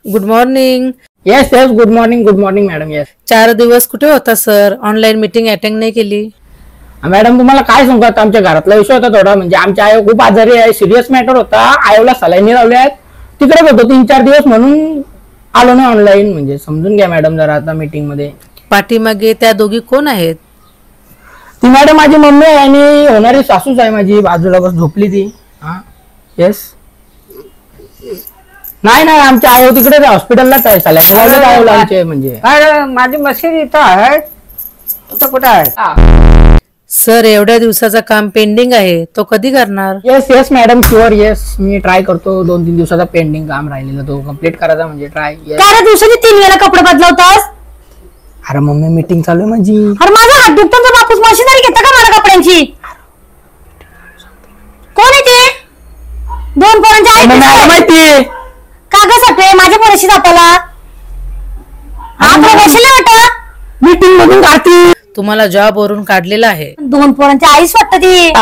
Good morning. Yes yes good morning madam. Yes 4 दिवस कुठे होता सर? ऑनलाईन मीटिंग अटेंड नाही केली. मॅडम तुम्हाला काय सांगू आता आमच्या घरातला विषय होता थोडा, म्हणजे आमच्या आई खूप आजारी आहे, सिरियस मॅटर होता. आईला सलाईनी लावल्या आहेत, तिकडेच होतो 3-4 दिवस म्हणून आलो ना ऑनलाईन. म्हणजे समजून घ्या मॅडम जरा आता मीटिंग मध्ये. पाठीमागे त्या दोघी कोण आहेत? ती मॅडम माझी मम्मी आहे आणि होणारी सासूच आहे माझी, बाजूला बस झोपली ती. हा येस. नाही नाही आमच्या आई तिकडेच हॉस्पिटललाच आहे, सलाईनी लावले आईला आमचे. म्हणजे माझी मशीन इथं आहे, तो कुठं आहे? सर एवढ्या दिवसाचं काम पेंडिंग आहे, तो कधी करणार? Yes yes madam sure. Yes मी ट्राय करतो. 2-3 दिवसाचा पेंडिंग काम राहिलेला तो कम्प्लीट करायचा. म्हणजे ट्राय. काय दिवसाची 3 वेळा कपडे बदलवतास? अरे मम्मी मीटिंग चालू आहे माझी. अरे माझा हात दुखतो तर बापूस मशीनरी घेता का मला कपड्यांची? कोण आहे ते? 2 पोरांच्या आई मला माहिती का ग सगळे माझ्या पोराशी जाताला? आता बसले वाटत मीटिंग मधून काढती. तुम्हाला जॉब वरून काढलेला आहे. 2 पोरांच्या आईच वाटत ती.